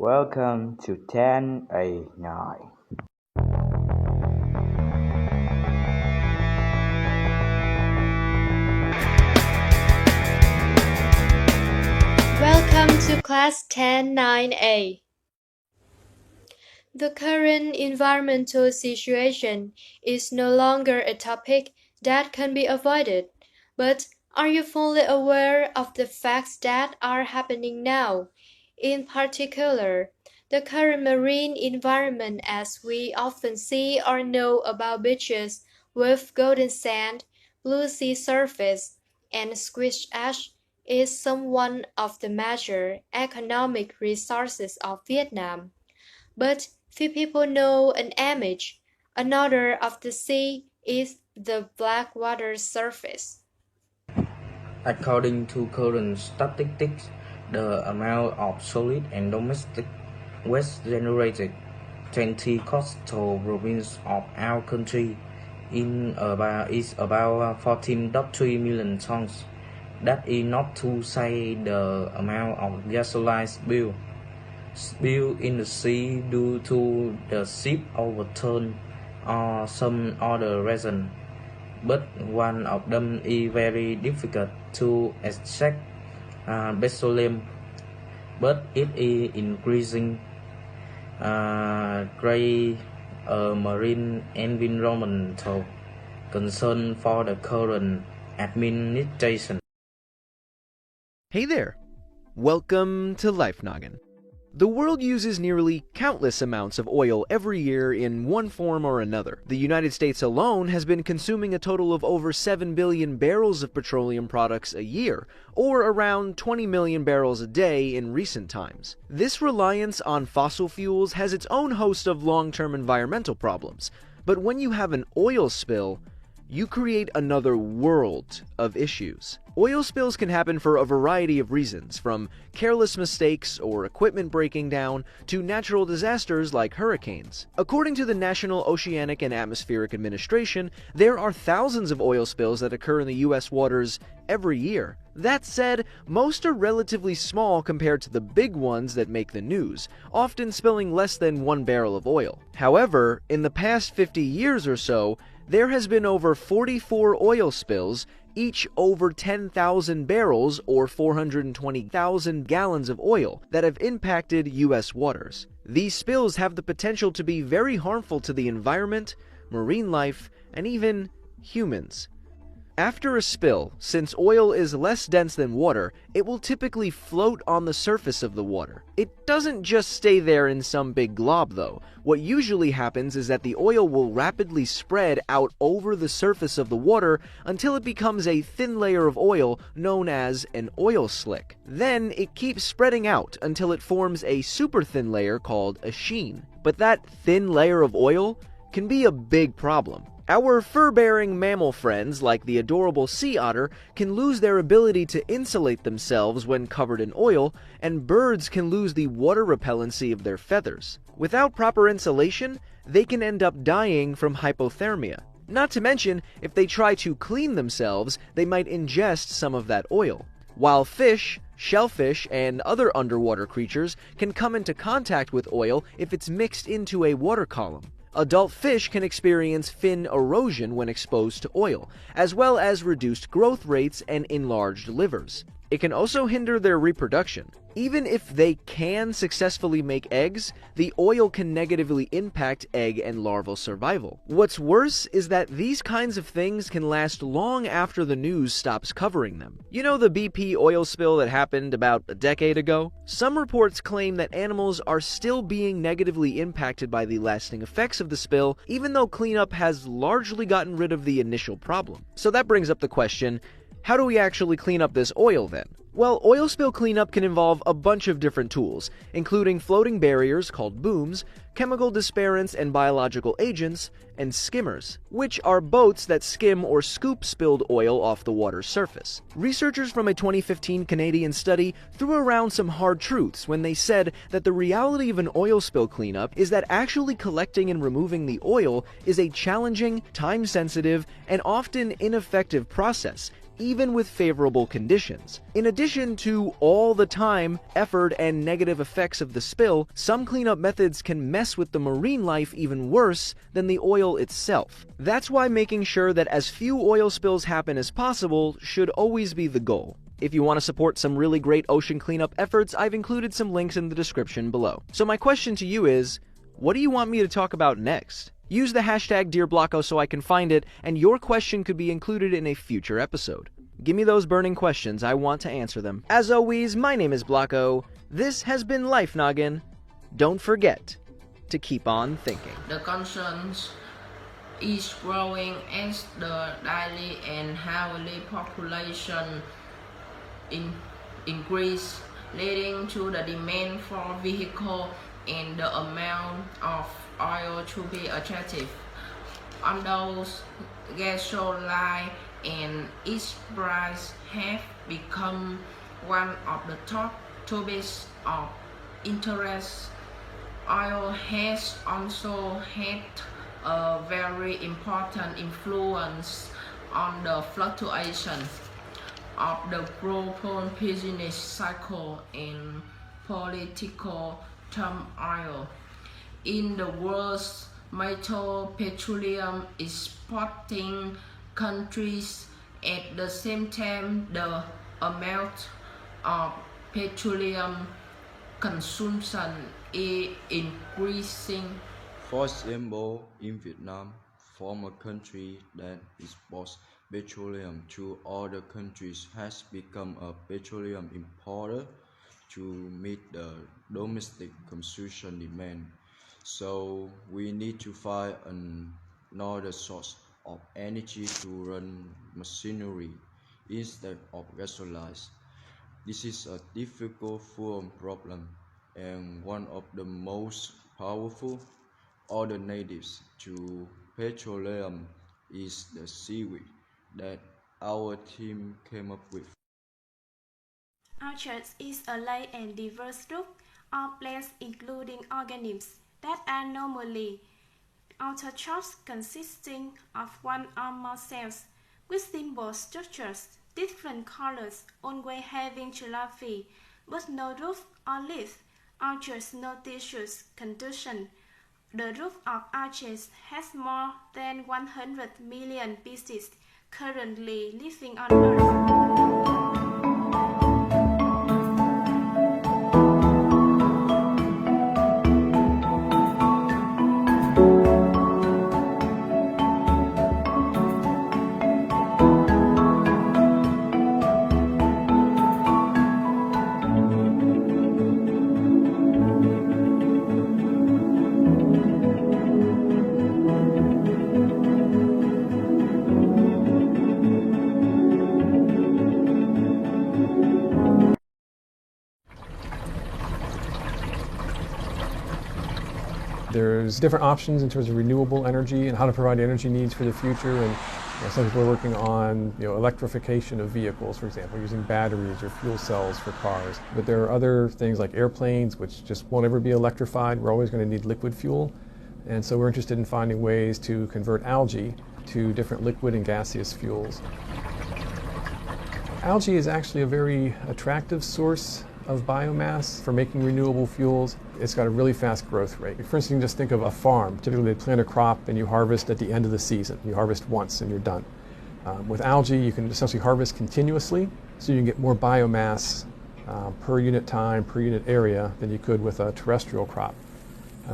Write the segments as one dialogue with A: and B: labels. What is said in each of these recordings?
A: Welcome to 10A9.
B: Welcome to Class 10-9A. The current environmental situation is no longer a topic that can be avoided, but are you fully aware of the facts that are happening now? In particular, the current marine environment as we often see or know about beaches with golden sand, blue sea surface, and squished ash is some one of the major economic resources of Vietnam. But few people know an image. Another of the sea is the black water surface.
C: According to current statistics, the amount of solid and domestic waste generated 20 coastal provinces of our country is about 14.3 million tons. That is not to say the amount of gasoline spilled in the sea due to the ship overturn or some other reason, but one of them is very difficult to extract petroleum, but it is increasing great marine environmental concern for the current administration.
D: Hey there! Welcome to Life Noggin. The world uses nearly countless amounts of oil every year in one form or another. The United States alone has been consuming a total of over 7 billion barrels of petroleum products a year, or around 20 million barrels a day in recent times. This reliance on fossil fuels has its own host of long-term environmental problems, but when you have an oil spill, you create another world of issues. Oil spills can happen for a variety of reasons, from careless mistakes or equipment breaking down to natural disasters like hurricanes. According to the National Oceanic and Atmospheric Administration, there are thousands of oil spills that occur in the U.S. waters every year. That said, most are relatively small compared to the big ones that make the news, often spilling less than 1 barrel of oil. However, in the past 50 years or so, there has been over 44 oil spills, each over 10,000 barrels or 420,000 gallons of oil, that have impacted U.S. waters. These spills have the potential to be very harmful to the environment, marine life, and even humans. After a spill, since oil is less dense than water, it will typically float on the surface of the water. It doesn't just stay there in some big glob though. What usually happens is that the oil will rapidly spread out over the surface of the water until it becomes a thin layer of oil known as an oil slick. Then it keeps spreading out until it forms a super thin layer called a sheen. But that thin layer of oil can be a big problem. Our fur-bearing mammal friends, like the adorable sea otter, can lose their ability to insulate themselves when covered in oil, and birds can lose the water repellency of their feathers. Without proper insulation, they can end up dying from hypothermia. Not to mention, if they try to clean themselves, they might ingest some of that oil. While fish, shellfish, and other underwater creatures can come into contact with oil if it's mixed into a water column. Adult fish can experience fin erosion when exposed to oil, as well as reduced growth rates and enlarged livers. It can also hinder their reproduction. Even if they can successfully make eggs, the oil can negatively impact egg and larval survival. What's worse is that these kinds of things can last long after the news stops covering them. You know the BP oil spill that happened about a decade ago? Some reports claim that animals are still being negatively impacted by the lasting effects of the spill, even though cleanup has largely gotten rid of the initial problem. So that brings up the question, how do we actually clean up this oil then? Well, oil spill cleanup can involve a bunch of different tools, including floating barriers called booms, chemical dispersions and biological agents, and skimmers, which are boats that skim or scoop spilled oil off the water's surface. Researchers from a 2015 Canadian study threw around some hard truths when they said that the reality of an oil spill cleanup is that actually collecting and removing the oil is a challenging, time-sensitive, and often ineffective process, even with favorable conditions. In addition to all the time, effort, and negative effects of the spill, some cleanup methods can mess with the marine life even worse than the oil itself. That's why making sure that as few oil spills happen as possible should always be the goal. If you want to support some really great ocean cleanup efforts, I've included some links in the description below. So my question to you is, what do you want me to talk about next? Use the hashtag DearBlocko so I can find it, and your question could be included in a future episode. Give me those burning questions, I want to answer them. As always, my name is Blocko. This has been Life Noggin. Don't forget to keep on thinking.
C: The concerns is growing as the daily and hourly population increase, leading to the demand for vehicle and the amount of oil to be attractive. Although gasoline and its price have become one of the top topics of interest, oil has also had a very important influence on the fluctuation of the global business cycle and political turmoil. In the world's major petroleum exporting countries, at the same time the amount of petroleum consumption is increasing.
E: For example, in Vietnam, from a country that exports petroleum to other countries, has become a petroleum importer to meet the domestic consumption demand. So we need to find another source of energy to run machinery instead of gasoline. This is a difficult problem, and one of the most powerful alternatives to petroleum is the seaweed that our team came up with.
F: Orchids is a large and diverse group of plants including organisms that are normally autotrophs consisting of one or more cells with simple structures, different colors, always having chlorophyll, but no roof or leaves. Orchids no tissues contusion. The group of orchids has more than 100 million species currently living on Earth.
G: There's different options in terms of renewable energy and how to provide energy needs for the future. And some people are working on electrification of vehicles, for example, using batteries or fuel cells for cars. But there are other things like airplanes, which just won't ever be electrified. We're always going to need liquid fuel. And so we're interested in finding ways to convert algae to different liquid and gaseous fuels. Algae is actually a very attractive source of biomass for making renewable fuels. It's got a really fast growth rate. For instance, you can just think of a farm. Typically they plant a crop and you harvest at the end of the season. You harvest once and you're done. With algae, you can essentially harvest continuously, so you can get more biomass per unit time, per unit area than you could with a terrestrial crop.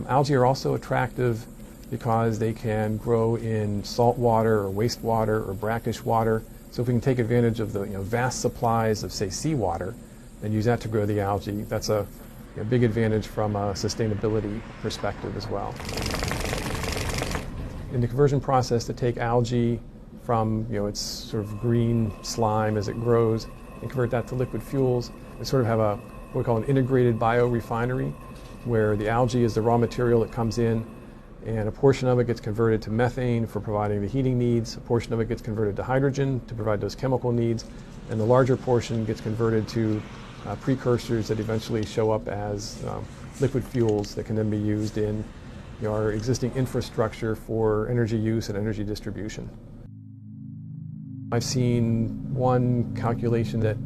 G: Algae are also attractive because they can grow in salt water or wastewater or brackish water. So if we can take advantage of the vast supplies of, say, seawater and use that to grow the algae, that's a big advantage from a sustainability perspective as well. In the conversion process, to take algae from its sort of green slime as it grows and convert that to liquid fuels, we sort of have what we call an integrated biorefinery, where the algae is the raw material that comes in, and a portion of it gets converted to methane for providing the heating needs, a portion of it gets converted to hydrogen to provide those chemical needs, and the larger portion gets converted to precursors that eventually show up as liquid fuels that can then be used in our existing infrastructure for energy use and energy distribution. I've seen one calculation that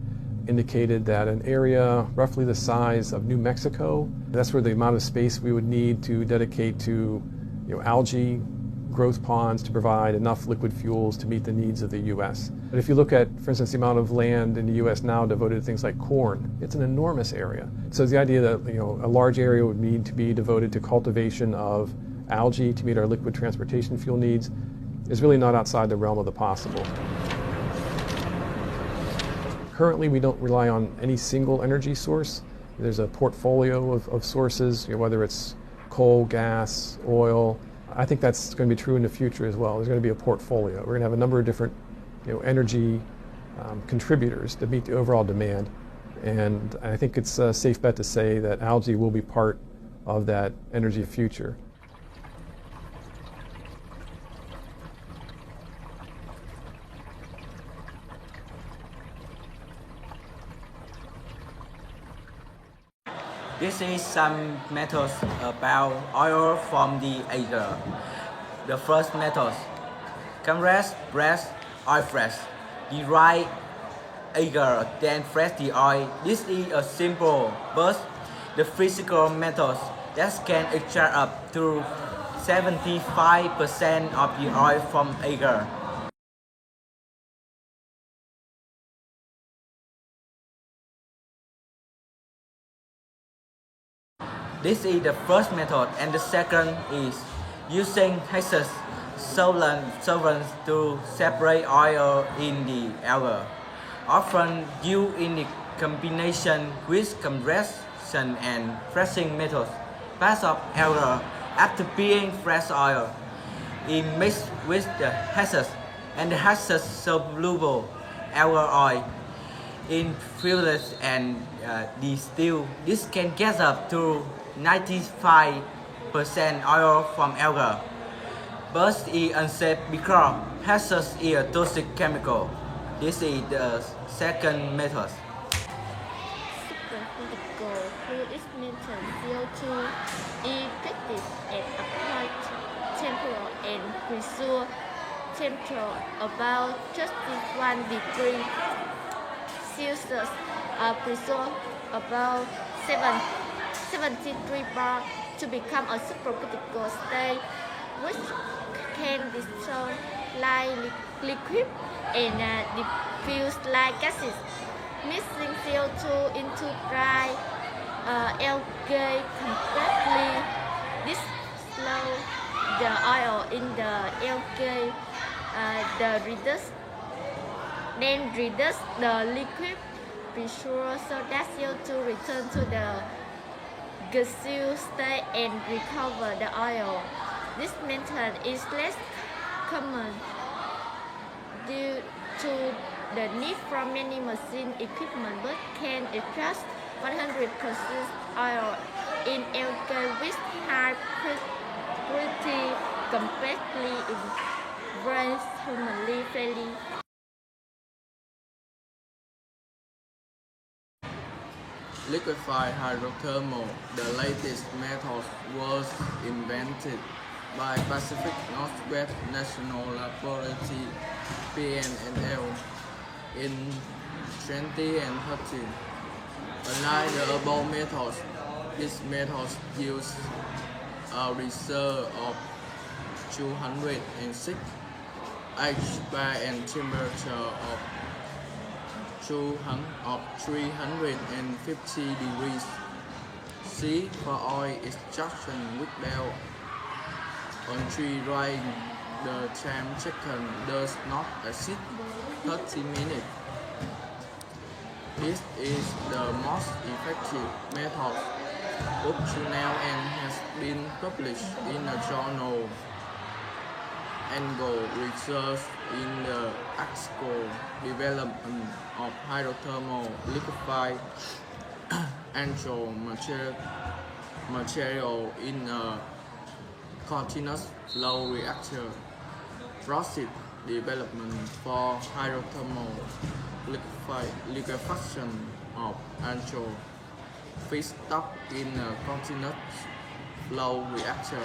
G: indicated that an area roughly the size of New Mexico, that's where the amount of space we would need to dedicate to algae growth ponds to provide enough liquid fuels to meet the needs of the U.S. But if you look at, for instance, the amount of land in the U.S. now devoted to things like corn, it's an enormous area. So the idea that a large area would need to be devoted to cultivation of algae to meet our liquid transportation fuel needs is really not outside the realm of the possible. Currently, we don't rely on any single energy source. There's a portfolio of sources, whether it's coal, gas, oil. I think that's going to be true in the future as well. There's going to be a portfolio. We're going to have a number of different energy contributors to meet the overall demand. And I think it's a safe bet to say that algae will be part of that energy future.
C: This is some methods about oil from the algae. The first method, compress, press, oil fresh. Dry algae, then fresh the oil. This is a simple but the physical method that can extract up to 75% of the oil from algae. This is the first method, and the second is using hexes solvents to separate oil in the algae, often used in the combination with compression and pressing methods. Parts of algae, after being fresh oil, is mixed with the hexes and the hexes soluble algae oil infused and distilled. This can get up to 95% oil from algae, but is unsafe because hazardous is a toxic chemical. This is the second method.
H: Supercritical fluid is maintained CO2 effective at applied temperature and pressure temperature about 31 degrees Celsius, pressure about 73 bar to become a supercritical state, which can dissolve like liquid and diffuse like gases. Mixing CO2 into dry algae completely dissolve the oil in the algae, then reduce the liquid pressure so that CO2 return to the gaseous state and recover the oil. This method is less common due to the need for many machine equipment, but can extract 100% oil in algae with high purity completely environmentally friendly.
E: Liquefied hydrothermal, the latest method, was invented by Pacific Northwest National Laboratory (PNNL) in 2013. Unlike the above methods, this method uses a reserve of 206 HP and temperature of 350 degrees C for oil extraction without only drying. The time taken does not exceed 30 minutes. This is the most effective method up to now and has been published in a journal Angle Research in the Axco Development of Hydrothermal Liquefied Angle material in a continuous flow reactor process development for hydrothermal liquefaction of angle feedstock in a continuous flow reactor.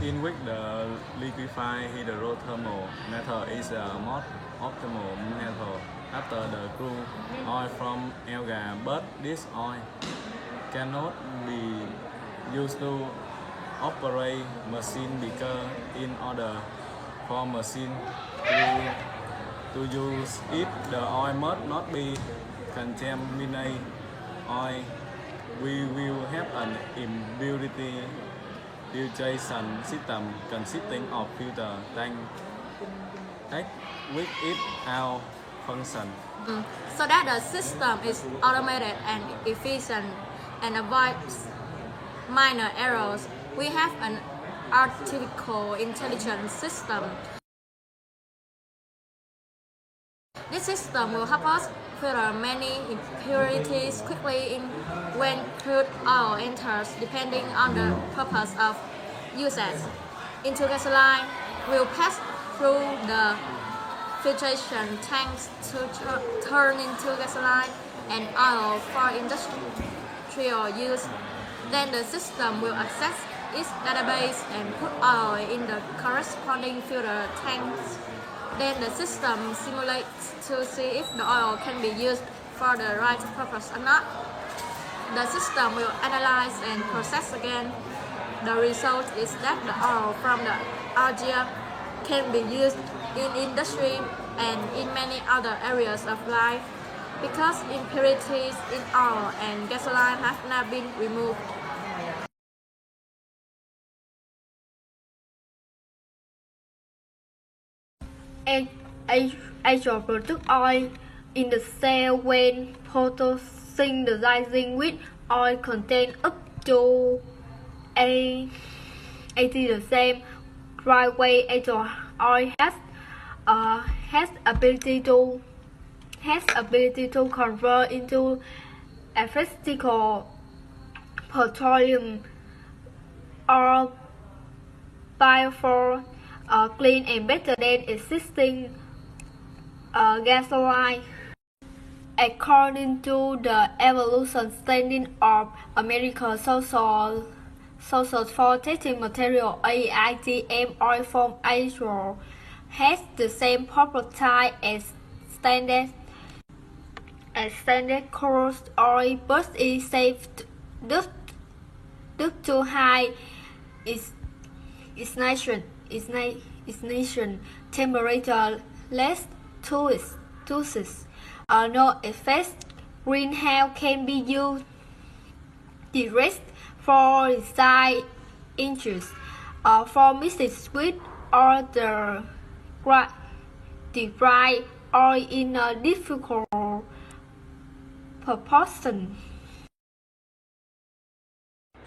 I: in which the liquefied hydrothermal method is the most optimal method after the crude oil from algae, but this oil cannot be used to operate machine because in order for machine to use it, the oil must not be contaminated oil. We will have an impurity filtration system consisting of filter tank with it our function.
H: So that the system is automated and efficient and avoids minor errors. We have an artificial intelligence system. This system will help us filter many impurities quickly when crude oil enters, depending on the purpose of usage. Into gasoline will pass through the filtration tanks to turn into gasoline and oil for industrial use. Then the system will access its database and put oil in the corresponding filter tanks. Then the system simulates to see if the oil can be used for the right purpose or not. The system will analyze and process again. The result is that the oil from the algae can be used in industry and in many other areas of life because impurities in oil and gasoline have not been removed.
B: Actual product oil in the cell when photosynthesizing with oil contain up to 80% dry weight. Actual oil has ability to convert into physical petroleum or biofuel clean and better than existing gasoline. According to the Evolution Standing of American Social for Testing Material (AITM), oil from Israel has the same property as standard crude oil, but is safe due to high ignition temperature, less toxic, no effects. Greenhouse can be used direct for design inches for mixed with or the dry oil in a difficult proportion.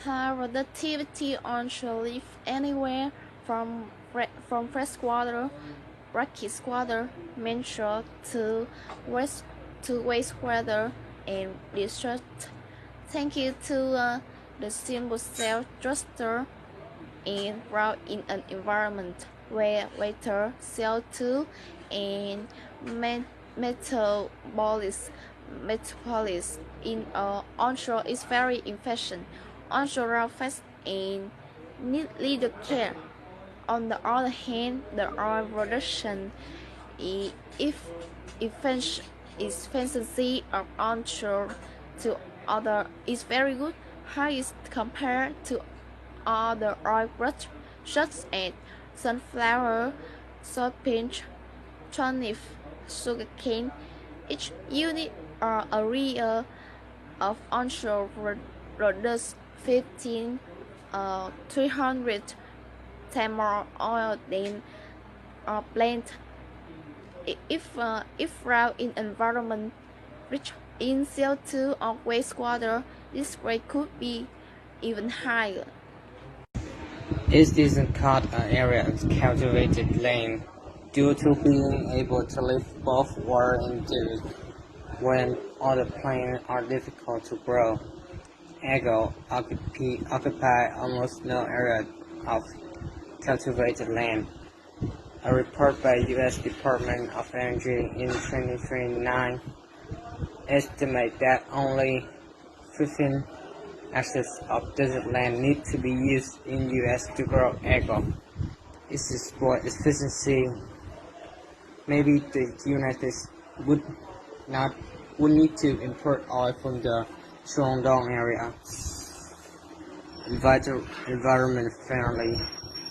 H: High productivity onshore live anywhere from freshwater, brackish water, mainshore to wastewater and discharge. Thank you to the simple cell thruster and grow in an environment where water, CO2, and metabolism in onshore is very efficient. Onshore are fast and need little care. On the other hand, the oil production efficiency of onshore to other is very good. How is compared to other oil products such as sunflower, soybean, turnip, sugarcane. Each unit or area of onshore produces 300 times more oil than a plant. If found in environment rich in CO2 or wastewater, this rate could be even higher.
C: It isn't called an area of cultivated land due to being able to live both water and dirt when other plants are difficult to grow. Algae occupy almost no area of cultivated land. A report by U.S. Department of Energy in 2029 estimates that only 15%
J: access of desert land need to be used in U.S. to grow algae. Is to support efficiency. Maybe the United States would not would need to import oil from the Shandong area. Environment friendly.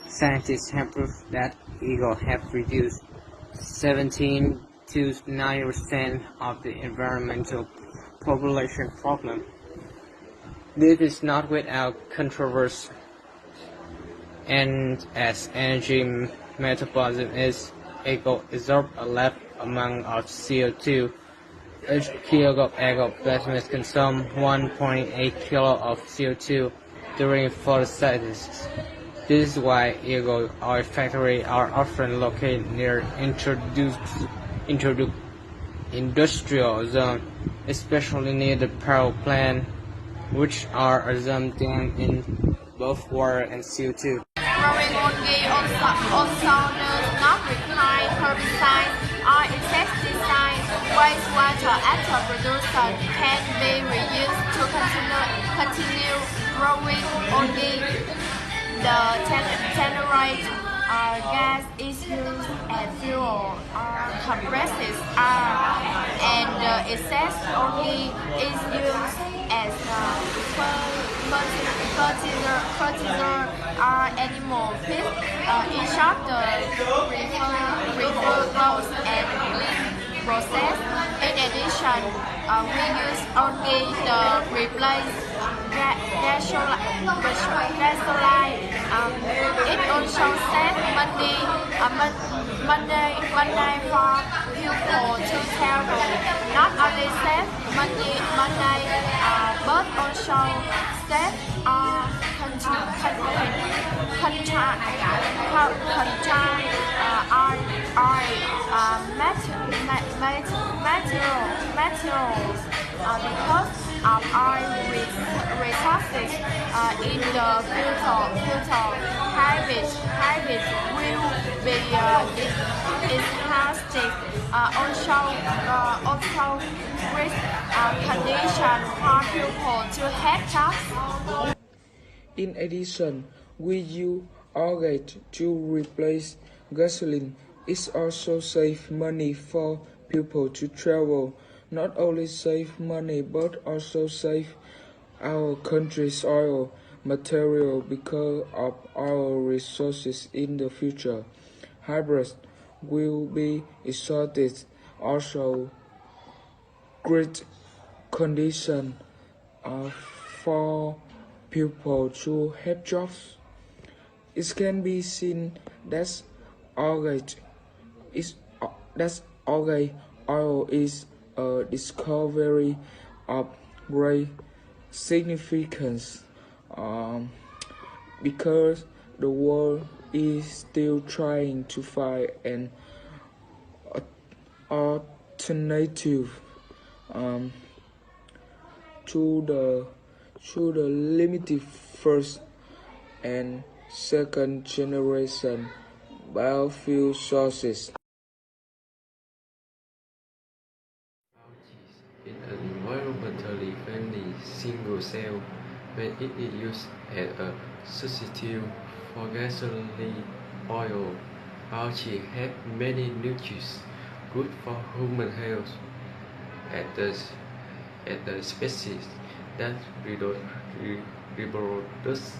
J: Scientists have proved that eagles have reduced 17 to 9% of the environmental population problem. This is not without controversy, and as energy metabolism is, eagle absorb a large amount of CO2. Each kilo of eagle plasmids consume 1.8 kilo of CO2 during photosynthesis. This is why eagle oil factories are often located near industrial zones, especially near the power plant, which are assumed dam in both water and CO2.
K: Growing algae also does not require herbicides or insecticides. Wastewater after production can be reused to continue growing algae. The telluride gas is used as fuel or compresses air, and the excess algae is used as fertilizer or animal feed. In short, the river growth and clean process. In addition, we use algae to replace gasoline. It also saves money for people to travel. Not only save money, but also save materials because of our resources in the future. Harvest will be enhanced. Also with condition for people to have jobs.
L: In addition, we use algae to replace gasoline. It also saves money for people to travel. Not only save money but also save our country's oil material because of our resources in the future. Hybrids will be exported. Also, great condition for people to have jobs. It can be seen that algae oil is a discovery of great significance because the world is still trying to find an alternative to the limited first and second generation biofuel sources.
M: In an environmentally friendly single cell when it is used as a substitute for gasoline oil. Algae have many nutrients good for human health. At the species that reproduce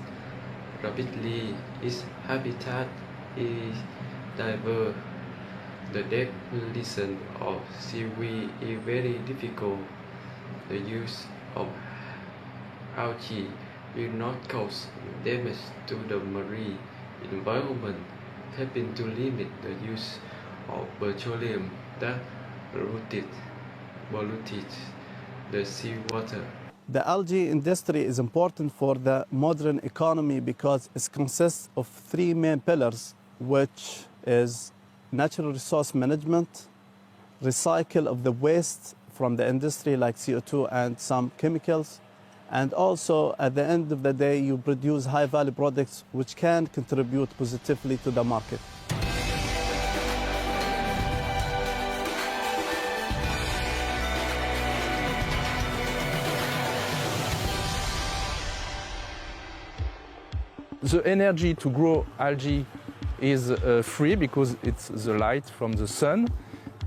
M: rapidly, its habitat is diverse. The definition of seaweed is very difficult. The use of algae will not cause damage to the marine environment, helping to limit the use of petroleum that polluted the seawater.
N: The algae industry is important for the modern economy because it consists of three main pillars, which is natural resource management, recycle of the waste from the industry like CO2 and some chemicals, and also at the end of the day you produce high-value products which can contribute positively to the market. The energy to grow algae is free because it's the light from the sun.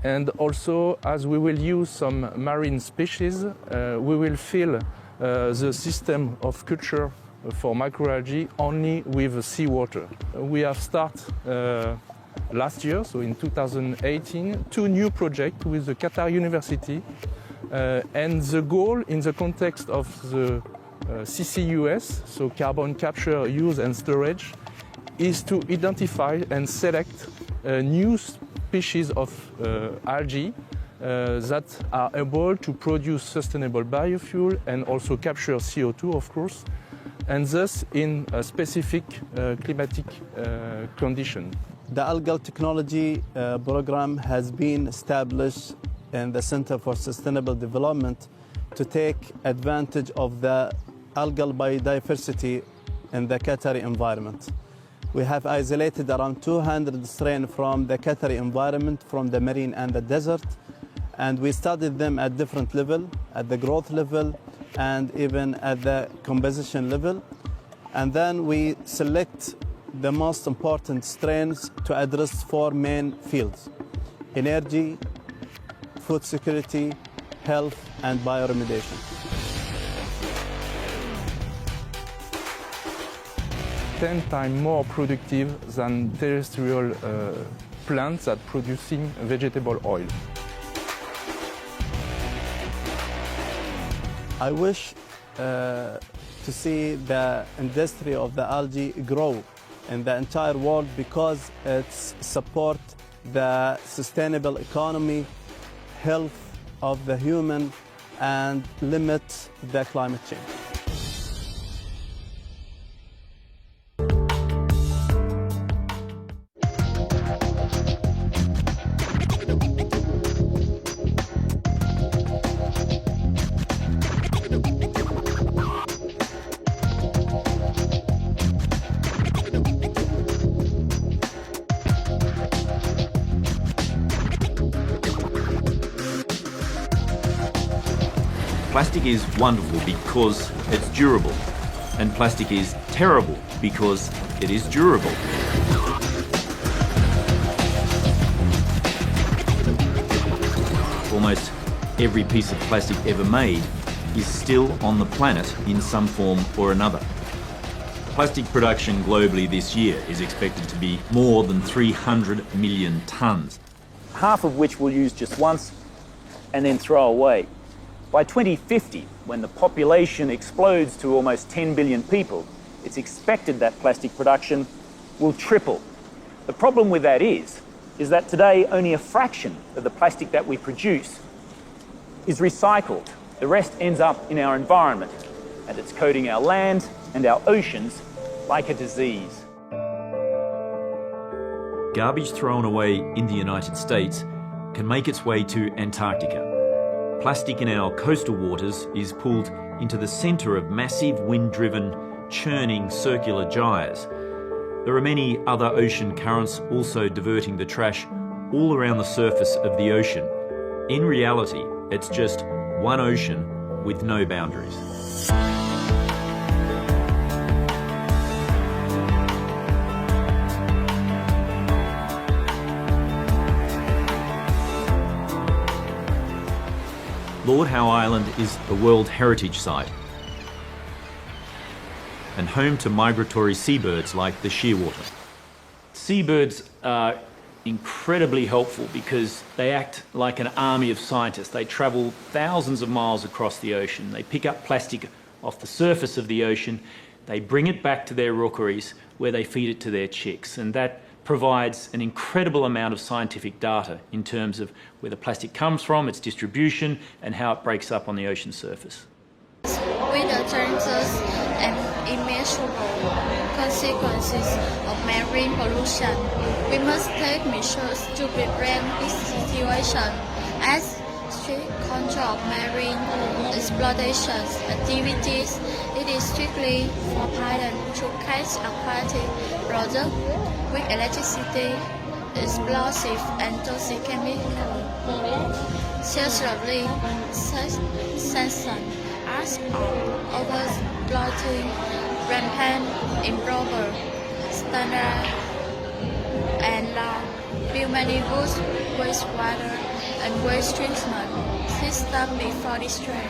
N: And also, as we will use some marine species, we will fill the system of culture for microalgae only with seawater. We have started last year, so in 2018, 2 new projects with the Qatar University. And the goal in the context of the CCUS, so carbon capture, use and storage, is to identify and select new species of algae that are able to produce sustainable biofuel and also capture CO2, of course, and thus in a specific climatic condition. The algal technology program has been established in the Center for Sustainable Development to take advantage of the algal biodiversity in the Qatari environment. We have isolated around 200 strains from the Qatari environment, from the marine and the desert, and we studied them at different levels, at the growth level and even at the composition level. And then we select the most important strains to address 4 main fields: energy, food security, health, and bioremediation. 10 times more productive than terrestrial plants that producing vegetable oil. I wish to see the industry of the algae grow in the entire world because it supports the sustainable economy, health of the human, and limit the climate change.
O: Plastic is wonderful because it's durable, and plastic is terrible because it is durable. Almost every piece of plastic ever made is still on the planet in some form or another. Plastic production globally this year is expected to be more than 300 million tonnes.
P: Half of which we'll use just once and then throw away. By 2050, when the population explodes to almost 10 billion people, it's expected that plastic production will triple. The problem with that is that today only a fraction of the plastic that we produce is recycled. The rest ends up in our environment, and it's coating our land and our oceans like a disease.
O: Garbage thrown away in the United States can make its way to Antarctica. Plastic in our coastal waters is pulled into the centre of massive wind-driven, churning circular gyres. There are many other ocean currents also diverting the trash all around the surface of the ocean. In reality, it's just one ocean with no boundaries. Lord Howe Island is a World Heritage Site and home to migratory seabirds like the shearwater.
P: Seabirds are incredibly helpful because they act like an army of scientists. They travel thousands of miles across the ocean. They pick up plastic off the surface of the ocean. They bring it back to their rookeries where they feed it to their chicks. And that provides an incredible amount of scientific data in terms of where the plastic comes from, its distribution, and how it breaks up on the ocean surface.
H: With the challenges and immeasurable consequences of marine pollution, we must take measures to prevent this situation, as strict control of marine exploitation activities. It is strictly forbidden to catch aquatic products with electricity, explosive and toxic chemicals. Seriously, such sanctions are
K: risk of overexploiting, rampant improper standard and law, build many good wastewater and waste treatment systems before discharge.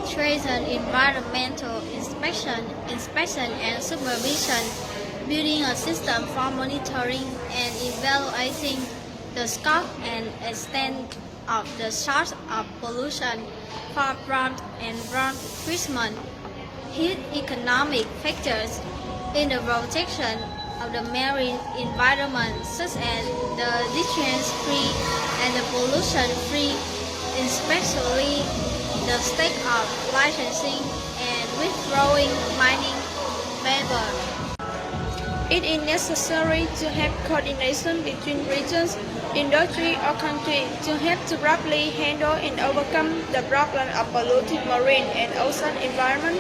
H: Strengthen environmental inspection and supervision, building a system for monitoring and evaluating the scope and extent of the source of pollution for prompt and prompt treatment, hit economic factors in the protection of the marine environment such as the discharge-free and the pollution-free, especially the state of licensing and withdrawing mining labor.
K: It is necessary to have coordination between regions, industry, or countries to help to properly handle and overcome the problem of polluted marine and ocean environment.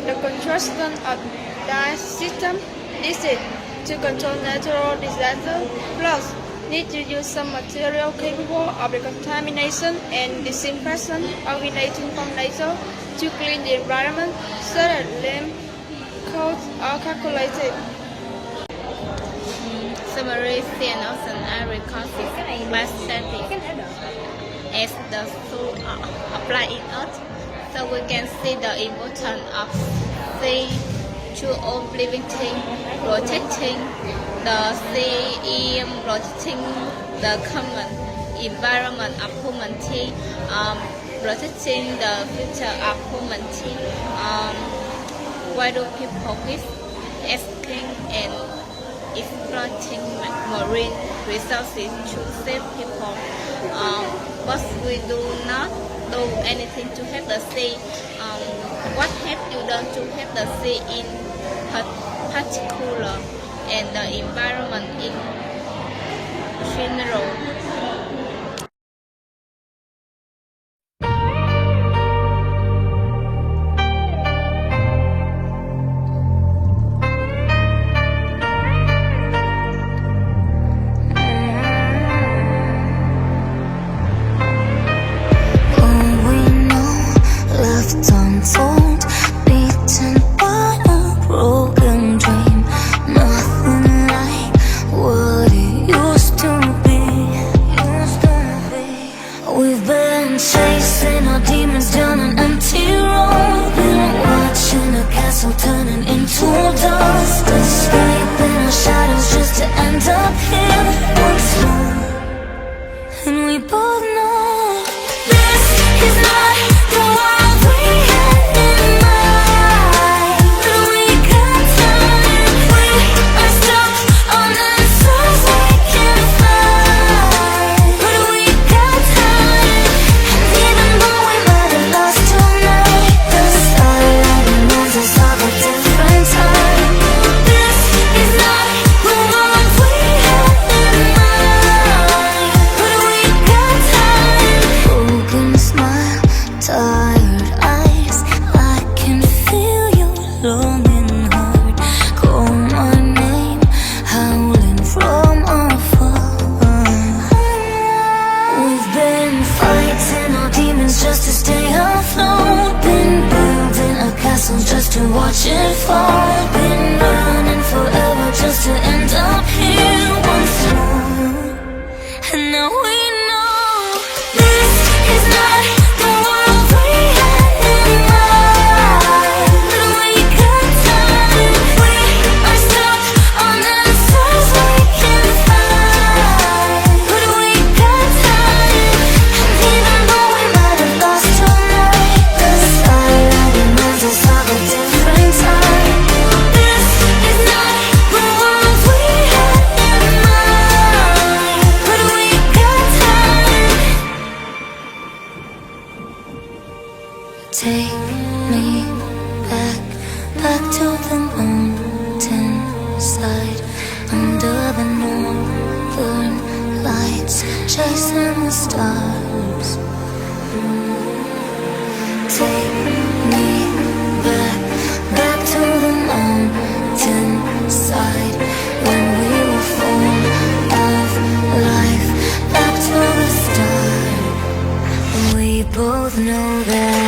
K: The construction of that system is it to control natural disasters, plus need to use some material capable of the contamination and disinfection originating from nature to clean the environment so that them costs are calculated.
H: Summary and ocean agriculture by static as the tool applied in Earth, so we can see the importance of sea to all living things, protecting the sea, protecting the common environment of humanity, protecting the future of humanity. Why do people wish asking and exploiting marine resources to save people? But we do not do anything to help the sea. What have you done to help the sea in particular and the environment in general?
Q: Left untold, beaten by a broken dream. Nothing like what it used to be. We've been chasing our demons down an empty road. Been watching a castle turning into dust, escaping our shadows just to end up here once more. And we both know this is not the world we had in mind. But we got time, we are stuck on answers we can't find. But we got time, and even though we might have lost tonight, the starlight reminds us of a different time. This is not the world we had in mind. But we got time. Broken smile, tired eyes, I can feel your longing heart. Call my name, howling from afar. We've been fighting our demons just to stay afloat. Been building a castle just to watch it fall. Been running forever just to end up here once more. And now we know this is not the world we had in mind. But we got time, we are stuck on answers we can't find. But we got time, and even though we might have lost tonight, the starlight reminds us of a different time. This is not the world we had in mind. But we got time. Take me back to the mountain side, under the northern lights, chasing the stars. Take me back to the mountain side, when we were full of life, back to the start. We both know that